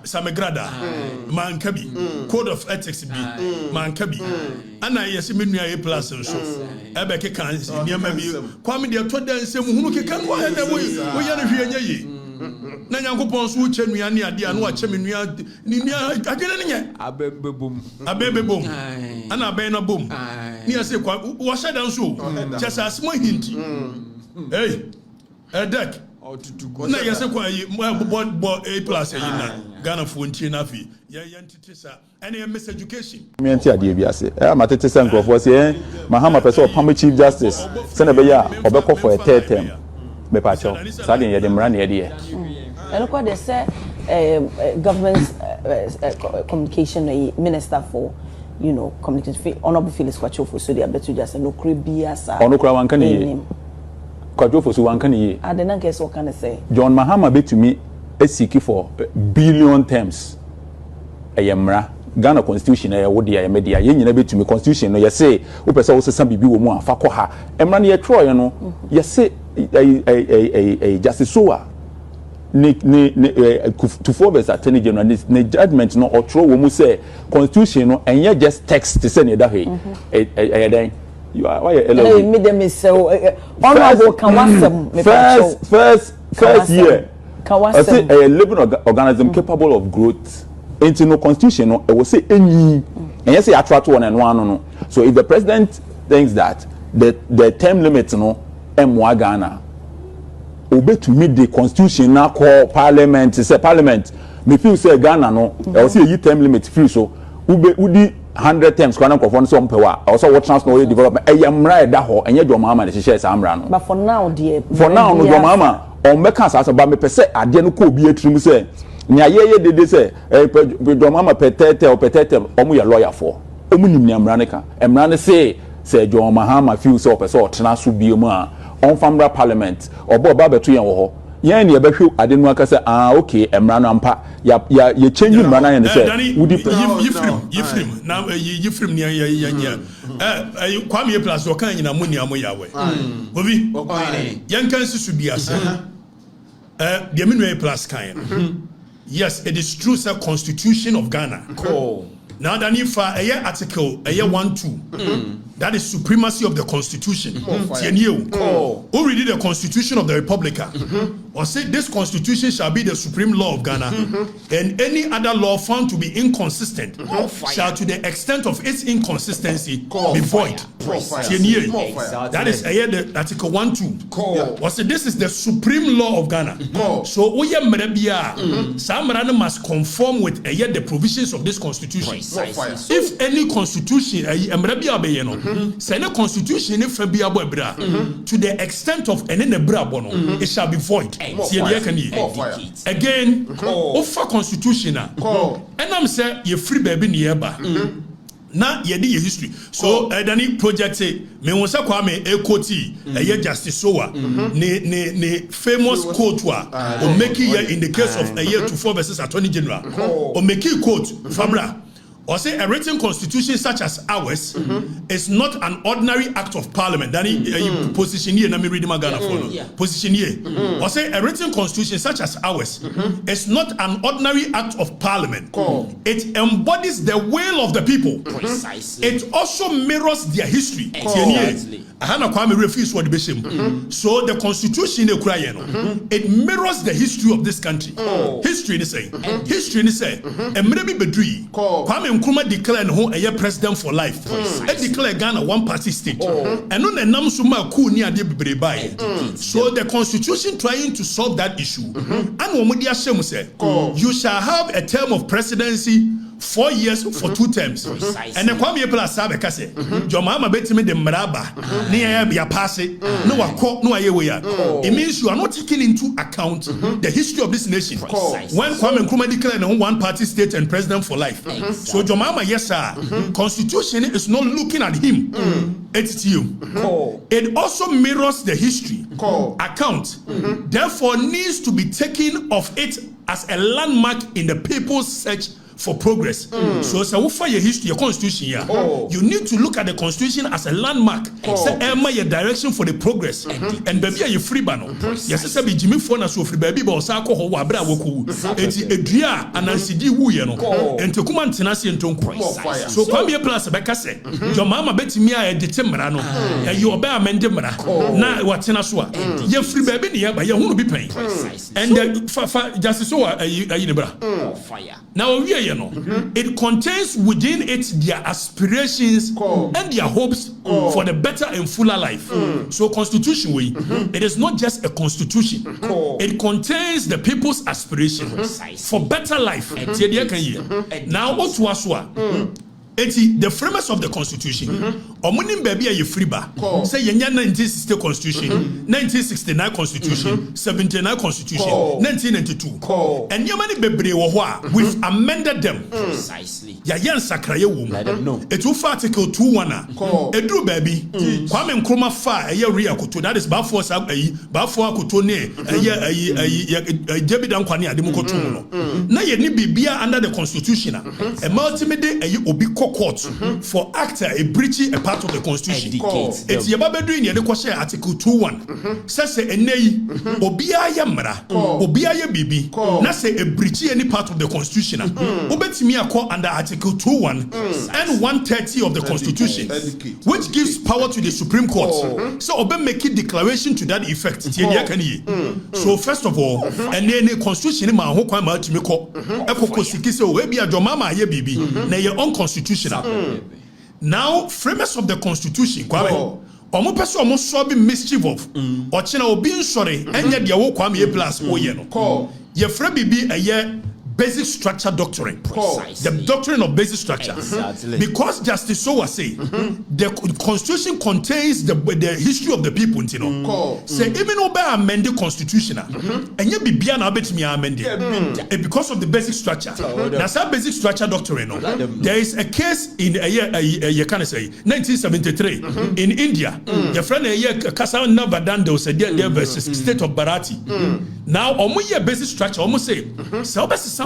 Samegrada, Mankabi, Code of Ethics B, Mankabi, and I yes, A-Plus and so. Ebeke can near maybe Kwame the Toda and say, who can go ahead and we are here. Nanyankopon so chenu ane ade anu a chemi nua agene ne abebe bom ana abe na bom ni ase kwa wo shada nso chesa asmo hinti hey edek na yese kwa bo A-Plus na Ghana fo ntie na fi yentete sa ene miss education me ntie ade bi ase matete se nkrofo se Mahama person of Chief Justice se na be ya obekọ for a third term me pa cho sa de ye de mra na ye de and what they say government communication minister for communication honorable Felix Kwachofo so they better just no cribia sa onokura wan kan ye Kwachofo so wan kan ye ade na guess what can I say John Mahama betumi esiki for billion terms eyemra Ghana constitution e wo dia ye media ye nyina betumi constitution no ye say wo pese wo sesa bibi wo mu afa ko ha emra na ye tro ye no ye say justice soa to for verse attorney general ne judgment no otro wo mu say constitution no enye just text to say ne da he then you are why hey me dem say honorable kan wasem me first year kan wasem a living organism capable of growth into no constitution no e wo say enyi enye say attract one and one no so if the president thinks that the term limit no emwa Ghana obey to meet the constitution na call parliament say parliament me feel say Ghana no e say yi term limit free so udi 100 terms kwana nkofo so mpewa also what transnational development e yamra e da ho enye John Mahama de hye sa amra no but for now dear no John Mahama on meka sa ba me pese ade no ko obi atrim say nya ye dede say John Mahama petete omu ya lawyer for omu nim ni amra ne ka amra ne say John Mahama feel so pese o tena so bi mu a on famra parliament obo ba beto yen wo ho yen ne behwe ade no aka say okay emra no ampa ya change emra na yen say wudi yifrim na yifrim ne ya Kwame A-Plus o kan nyina muni amo yawe obi yen kan sisu bi ase de menu A-Plus kan yes it is true sir constitution of Ghana now then if article 1-2 that is supremacy of the constitution who read the constitution of the Republic or say this constitution shall be the supreme law of Ghana and any other law found to be inconsistent shall to the extent of its inconsistency be void. That is the article 1-2 or say this is the supreme law of Ghana so oye mrebia samrana must conform with the provisions of this constitution. If any constitution mrebia be no say the constitution if be abobra to the extent of any nebra bono it shall be void. Again offer constitution and I'm say you free baby nearby na yedi ye history so dani project say me won say Kwame Ekoti justice soa ne famous quote wa o make here in the case of a year to 4 versus attorney general o make quote famra or say a written constitution such as ours is not an ordinary act of parliament. Then position here, let me read my Ghana for position here. Or say a written constitution such as ours is not an ordinary act of parliament. It embodies the will of the people. It also mirrors their history. So the constitution it mirrors the history of this country. History is saying, Emrebi Bedri, Kwame Nkrumah declared who a president for life. It declared Ghana one party state. And on the Namsuma Ku ni ade bebrebe. So the constitution trying to solve that issue. And Omodia Shemu say, you shall have a term of presidency 4 years for 2 terms. And the Kwame A-Plus sabe kase. John Mahama betime de mraba. Ni ya passe. No wako no ayeweya. It means you are not taking into account the history of this nation. When Kwame Nkrumah declared one party state and president for life. So John Mahama yes sir. Constitution is not looking at him. It's you. It also mirrors the history account. Therefore needs to be taken of it as a landmark in the people's search for progress. So we for your history, your constitution here. You need to look at the constitution as a landmark. Say your direction for the progress. And baby, you free bano. Yes, say be Jimmy Fona so free baby, but Osako ho wabra woku. Eti edria anansidi wu ye no. Enti kuma ntenase ntonko. So Kwame A-Plus beka say, your mama betimi a edite mra no. You obe amende mra. Na watena so a. Ye free baby ne ya ba ye hunu bi pen. And just so fire. Now we are it contains within it their aspirations and their hopes for the better and fuller life. So constitution it is not just a constitution. It contains the people's aspirations for better life. Now what was the framers of the constitution omunim baby a free ba say yenya 1960 constitution 1969 constitution 79 constitution 1992 and yemani bebre wo ho a we've amended them precisely ya yen sakraye wo mu etu article 21 a eduru baby Kwame Nkrumah fa eye real koto that is ba for akoto ne eye David Ankwane ade mu koto no na ye ni bibia under the constitution a ultimate eye obi court for actor a breaching a part of the constitution. It's Yababedu in the article 21. Says enei obia yamra obia ye bibi na say a breach any part of the constitution. Obetimi akọ under article 21 and 130 of the constitution, which gives power to the Supreme Court. So obe make a declaration to that effect. So first of all, and then the constitution ma ho kwan ma timi ko ekoko sikise o ebi adwomama ye bibi na ye unconstitutional. Now, framers of the constitution, Kwame, omo person omo so be mischief of or china obi sorry enye de wo Kwame A-Plus oye no ye fra bibi eye basic structure doctrine. The doctrine of basic structure. Because Justice Sowa say the constitution contains the history of the people, you know. Say even obe amend the constitution and you be bia na betimi amend it because of the basic structure. That's a basic structure doctrine. There is a case in you can say 1973 in India. Your friend Kassan Navadando said there versus state of Bharati. Now omuye basic structure almost say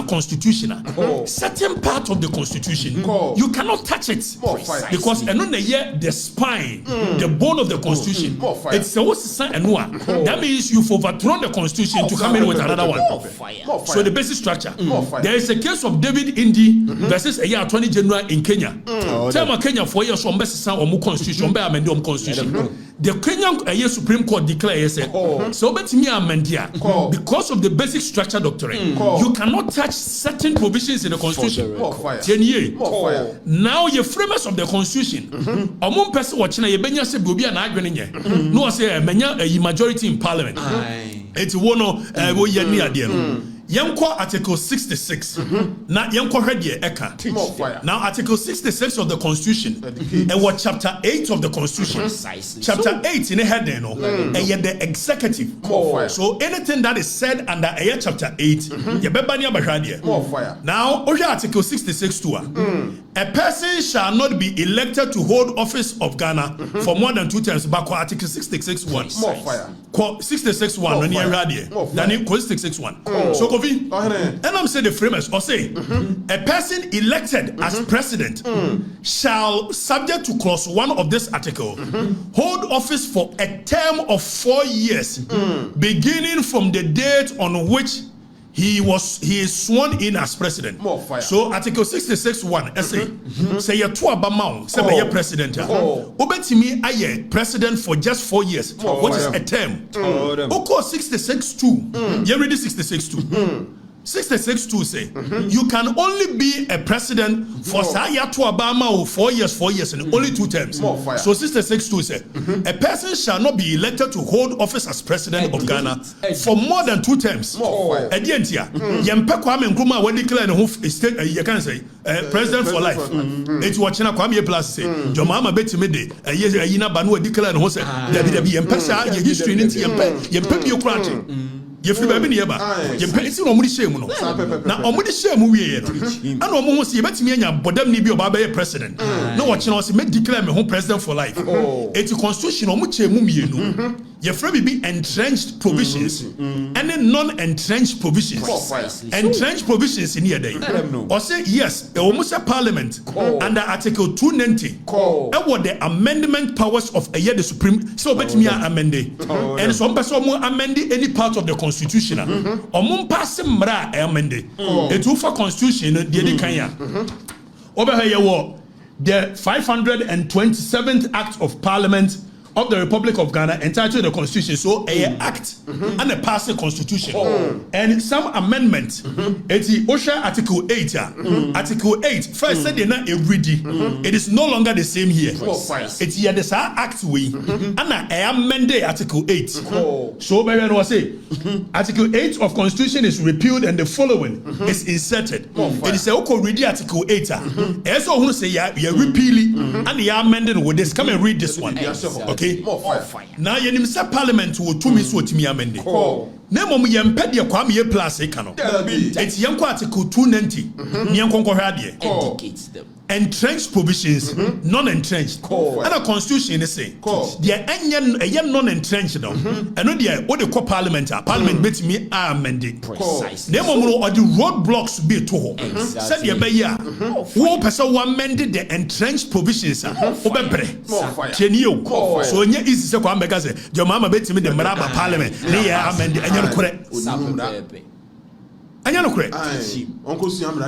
constitutional certain part of the constitution you cannot touch it because the spine the bone of the constitution it's that means you've overthrown the constitution to come in with another one. So the basic structure there is a case of David Indi versus a year Attorney General in Kenya. Tell Kenya 4 years on constitution constitution. The Kenyan Supreme Court declares so because of the basic structure doctrine you cannot touch certain provisions in the constitution. Now your framers of the constitution among person watching a benya se be an agreement no say a majority in parliament it's one we near there. Yanko Article 66. Now Yanko Hedie Eka. Now Article 66 of the Constitution and what chapter 8 of the Constitution. Chapter 8 in a head and the executive. So anything that is said under a chapter 8, now Article 66 to a person shall not be elected to hold office of Ghana for more than 2 terms. Back Article 66(1). 66(1) on here radio. Then 66(1). So and I'm saying the framers or say a person elected as president shall, subject to clause 1 of this article, hold office for a term of 4 years, beginning from the date on which he is sworn in as president. So Article 66(1) say you to abamount say be president. Obetimi aye president for just 4 years, which is a term. Oko 66(2). You read 66(2). 66(2) say you can only be a president for saya to Obama 4 years and only 2 terms. So 66(2) say a person shall not be elected to hold office as president of Ghana for more than 2 terms. Edientia yempe Kwame Nkrumah when declare no state you can say president for life. It's watching Kwame A-Plus say your mama betime de yina banu declare no say there be yempe sa your history nti yempe biokrati. You feel baby nearby. You pay no money shame no. Now omudi shame we here. And omo ho say betimi anya bodam ni bi oba president. No watching us make declare me home president for life. It's constitution omo chemu mienu. your friend be entrenched provisions and then non-entrenched provisions. Entrenched provisions in here day. Or say yes, almost a parliament under Article 290. What the amendment powers of a year the Supreme so bet me amended. And some person will amend any part of the constitution. Or mun pass mra amended. It will for constitution the Kenya. Over here the 527th Act of Parliament of the Republic of Ghana entitled the Constitution. So a act and a passing constitution and some amendment. It's the OSHA Article 8. Article 8 first said they're not every day. It is no longer the same here. It's here the act way and I amended Article 8. So baby was say Article 8 of Constitution is repealed and the following is inserted. It is a read Article 8. As who say you repeal and you amended with this. Come and read this one. Okay. Now you say Parliament will to me so to me amende. Nemo mu yempe de Kwame A-Plus e kano. It's yanko Article 290. Ni yanko hwade indicates them. Entrenched provisions, non-entrenched. And a constitution is saying, the anya non-entrenched no. And no the what the Parliament bet me amended. Precisely. Nemo mu or the roadblocks be to ho. Said the be ya. Who person amended the entrenched provisions obebre. Chenio. So nya easy say Kwame Beka say, "Your mama bet me the Maraba Parliament." They amended anya no correct. Anya no correct.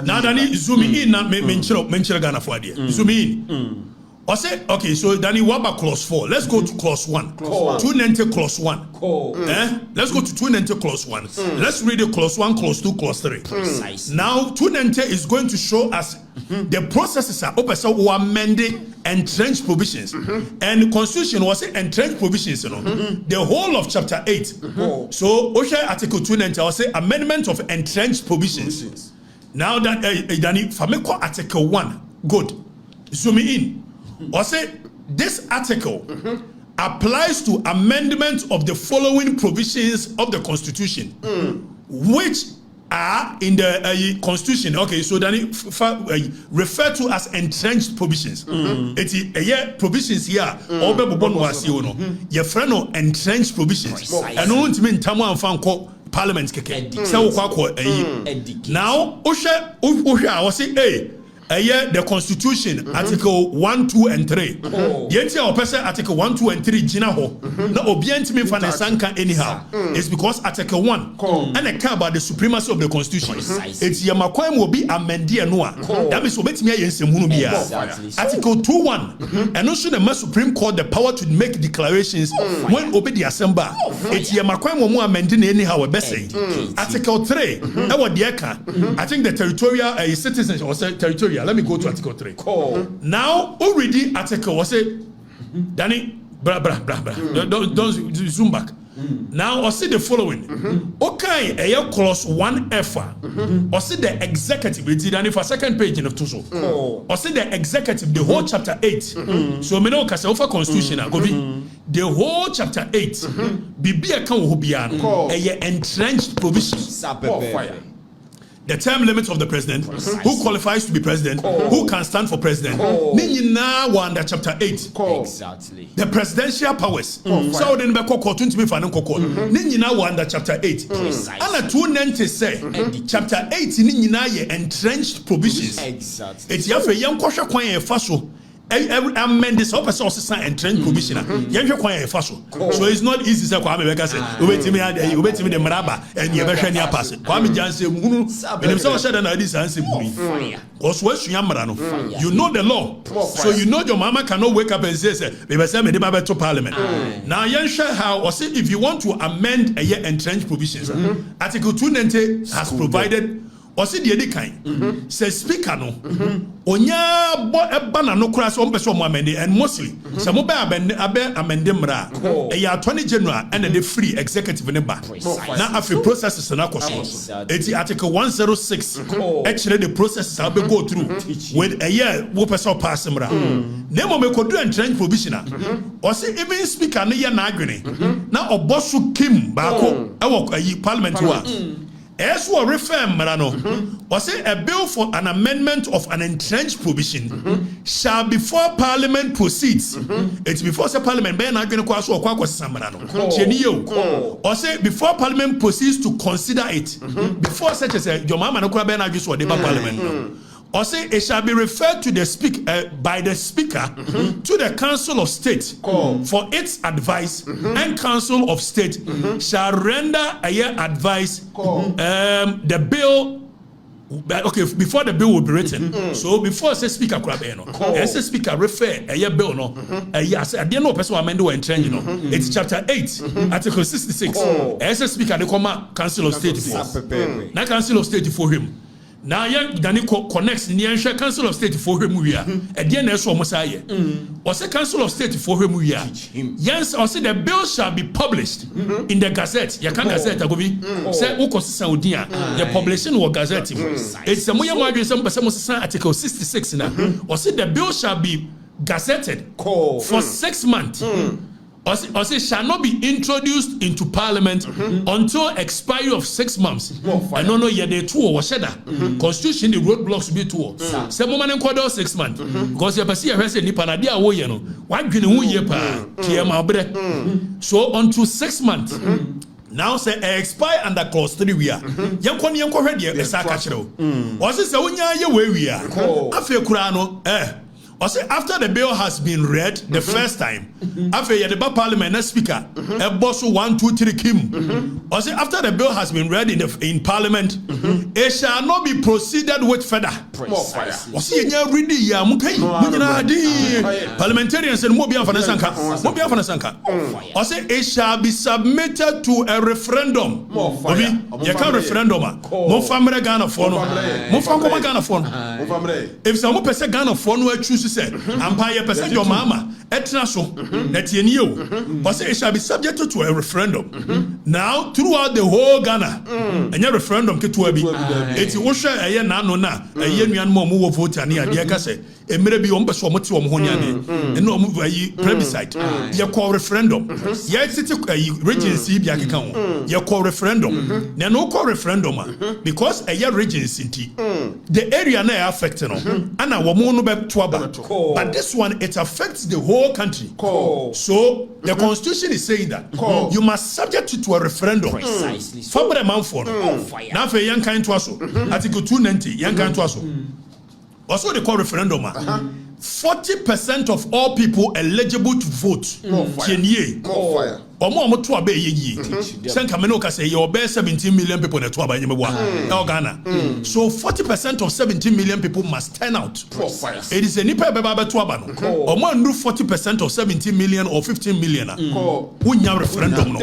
Now Danny zoom in na menchiro Ghana for there. Zoom in. I say okay, so Danny what about clause 4? Let's go to clause 1. 290 clause 1. Let's go to 290 clause 1. Let's read the clause 1, clause 2, clause 3. Now 290 is going to show us the processes are open so we amended entrenched provisions. And the constitution was entrenched provisions, you know. The whole of chapter 8. So OSHA Article 290 will say amendment of entrenched provisions. Now that Danny Fameko Article 1. Good. Zoom in. Or say this article applies to amendment of the following provisions of the Constitution, which are in the Constitution. Okay, so then refer to as entrenched provisions. It's provisions here. Your friend no entrenched provisions. And no one mean tamu and call Parliament keke. Now, Osha was say, hey. The Constitution, Article 1, 2, and 3. The entire person Article 1, 2, and 3 Gina ho. No obient me for the sanka anyhow. It's because Article 1 and I care about the supremacy of the Constitution. It's Yamakwam will be amended noa. That means obet me yen semunubia. Article 2:1 and also the Supreme Court the power to make declarations when obey the assembly. It's Yamakwam will amended anyhow best say. Article 3. I think the territorial citizens or territorial. Let me go to Article 3. Now, already Article was say, Danny, don't zoom back. Now, I see the following. Okay, a clause 1F. I see the executive. It's Danny for second page in the Tuso. I see the executive, the whole chapter 8. So, me know Kasafa Constitution. The whole chapter 8. Bibi account will be an entrenched provision. The term limits of the president, who qualifies to be president, who can stand for president. Ninyina wanda chapter 8. Exactly. The presidential powers. So then be court to be fanon court. Ninyina wanda chapter 8. And a 290 say chapter 8 ninyina ye entrenched provisions. Exactly. It's yafe yam kwahwa kwan ye faso. Amend this up as also sign and trend provision. So it's not easy to Kwame Beka say, wait me the Maraba and you better near pass it. Kwame Janse Munu, and himself said another answer. Because what's Yamarano? You know the law. So you know your mama cannot wake up and say, we send me to Parliament. Now, Yansha, how or say if you want to amend a year entrenched provisions, Article 290 has provided. Or see the other kind. Says speaker no. Onya bo eba no kura so mpese omo amende and mostly some obe amende mra. Attorney general and the free executive ne ba. Now after processes na koso. It's Article 106. Actually the processes will be go through with a year wo person pass mra. Nemo me kodu entrenched provision. Or see even speaker ne ya na adwene. Na obosu kim ba ko e wo parliament wa. as we refer Marano, or say a bill for an amendment of an entrenched provision shall before Parliament proceeds. It's before the Parliament, Ben again, or say before Parliament proceeds to consider it, before such as your mama no Ben argues or Parliament. Or say it shall be referred to the by the Speaker to the Council of State for its advice, and Council of State shall render a year advice. The bill. Okay, before the bill will be written, so before say Speaker Krabeno, as a Speaker refer a year bill no, yes, I didn't know person amend and change no. It's chapter 8, article 66. As a Speaker, the Council of State for. Now Council of State for him. Now young Danny connects the Council of State for him we are. At the end of Messiah. Or say Council of State for him we are. Yes, or say the bill shall be published in the Gazette. You can Gazette agobi. Say Oko Saudia. The publishing or Gazette. It's a moya margin some article 66 now. Or say the bill shall be gazetted for 6 months. Or say shall not be introduced into Parliament until expiry of 6 months. I don't know yet the two or shedder. Constitution the roadblocks be two. Some woman in 6 months. Because you see a person in Panadia Woyano. Why can you year pa? So until 6 months. Now say expire under clause 3 we are. Yanko ready a sakachero. Or say unya ye we are. Afe kurano or say after the bill has been read the first time, after the Parliament Speaker, a boss 1, 2, 3 Kim. Or say after the bill has been read in Parliament, it shall not be proceeded with further. Or say ready ya parliamentarians and Mobia Fanasanka. Or say it shall be submitted to a referendum. You can't referendum. Mo family Ghana phone. Mo family Ghana phone. If some person Ghana phone will choose said, Empire percent your mama, etna so, that you but say it shall be subjected to a referendum. Now, throughout the whole Ghana, and your referendum get to a be it's Osha a year nano na, a year more vote and near Diacase, a maybe on Baswamoti or Mohonian, and no move a plebiscite. You call referendum. Yes, it's a regency, you call referendum. There no call referendum because a year regency, the area now affected, and I will mono back to about. But this one, it affects the whole country. So the Constitution is saying that you must subject it to a referendum. Precisely. For the man for now, for young kind to us, Article 290, young kind to us. Also, they call referendum. 40% of all people eligible to vote. Or more to obey ye. Sankamenoka say your best 17 million people in Ghana. So 40% of 17 million people must turn out. It is a nipa baba to abano. Or more than 40% of 17 million or 15 million. Who referendum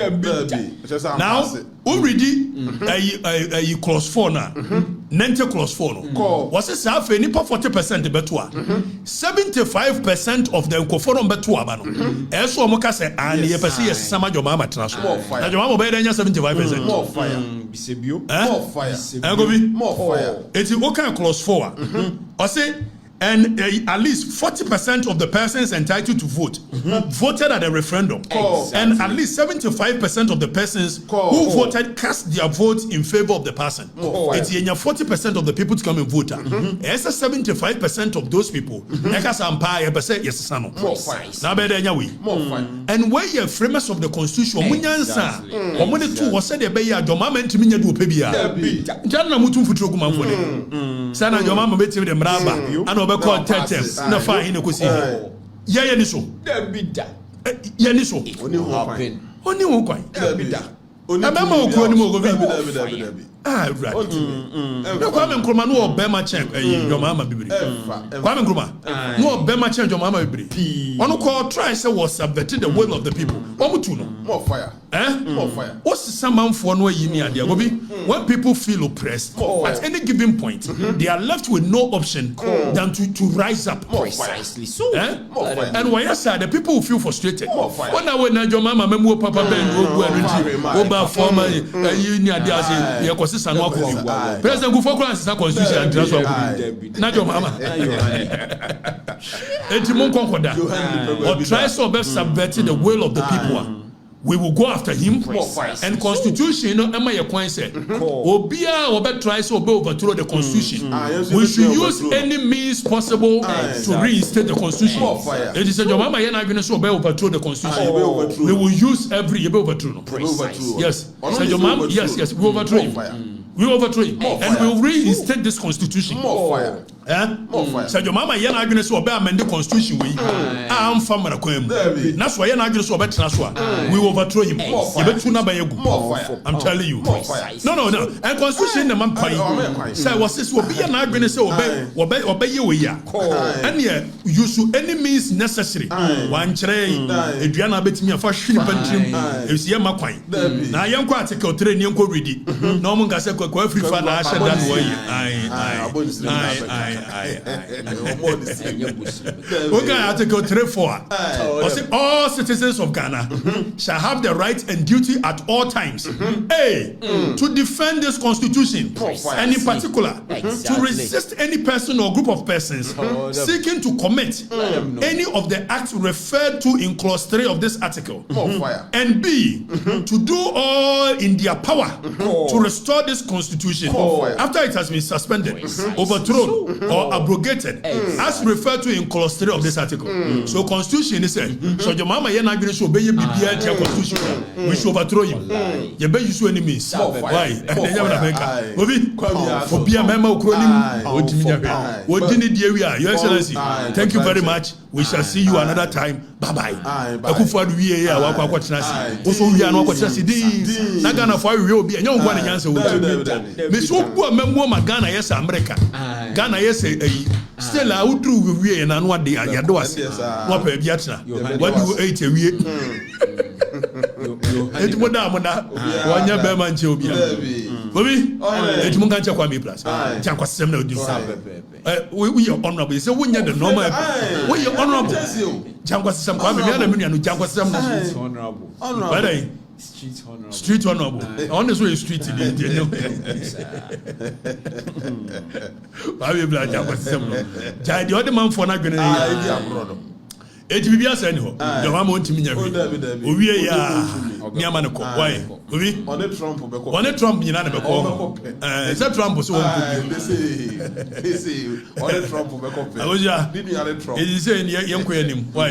now already a clause 4 now. Nente clause 4 no. Was it half a nipa 40% betua? 75% of the Koforum betua bano. Eso moka say and ye pesi sama your mama transfer. Na your mama be 75%. More fire. Bisebio. More fire. More fire. It's okay clause 4. Or say and at least 40% of the persons entitled to vote voted at a referendum. And at least 75% of the persons who voted cast their votes in favor of the person. It's 40% of the people to come and vote. It's 75% of those people. And where you're framers of the Constitution, na fa hin ko si ya ni so ya ni so oni ho kwan abama okuro ni mo go bi ah right no Kwame Nkrumah no obema check your mama bibiri Kwame Nkrumah no obema check your mama bibiri ono call try say was subverting the will of the people omutu no more fire more fire what's some man for no yi ni ade go bi when people feel oppressed at any given point they are left with no option than to rise up. Precisely so and why say the people who feel frustrated when your mama memu papa ben go over former yi ni ade as ye President Gufokura is a constitution and transfer. Not your mama. Or try so best subverting the will of the people. we will go after him. Precisely. And constitution, no, Emma Yakwan said, Obia Obe tries to overthrow the constitution. We should use any means possible to reinstate the constitution. It is a job, Mama Yana going to overthrow the constitution. We will use every overthrow. Yes. So your mom, yes, we overthrow him. We overthrow him. And we will reinstate this constitution. So your mama yana agene so obe amend the constitution we am famara kwam na so yana agene so obe tena so we overthrow him you betu na bayegu I'm telling you no and constitution na man pan say was this obi yana agene so obe ye we ya and you should any means necessary wan kire eduana betimi afa hwini pantrim esie makwan na yenko article 3 ni yenko ready na omo ngase kwa Afrifa na ashe that way okay, Article 3.4. All citizens of Ghana shall have the right and duty at all times to defend this constitution and in particular to resist any person or group of persons seeking to commit any of the acts referred to in clause 3 of this article and B to do all in their power to restore this constitution after it has been suspended, overthrown or abrogated as referred to in clause 3 of this article. So constitution is said so your mama yana agreed to obey the constitution we should overthrow him you be use any means why obi for be a member ukronim odini die we are your excellency thank you very much we shall see you another time bye bye akufo adu wie ya wa kwa kwatena si oso wie anu kwatena si din na Ghana for wie obi enye ngwa na nyansa wo me so bu amemu ma Ghana yes America Ghana yes still I would do we and what they are doing. What per biatna? What do you eat a we? It would have one year Berman Chobia. Bobby, it's Mungancha Kwame Plus. Janko Semno do. We are honorable. So when you're the normal, we are honorable. Janko Sam Kwame, and Janko Sam honorable. Honorable. Street honorable. On this way, street in India. I will the other man for not going to it will be a send home. The one want to mean we are near Manako. Why? On the Trump, you know, is that Trump was so they say on the Trump, I was ya. It is saying young queen. Why?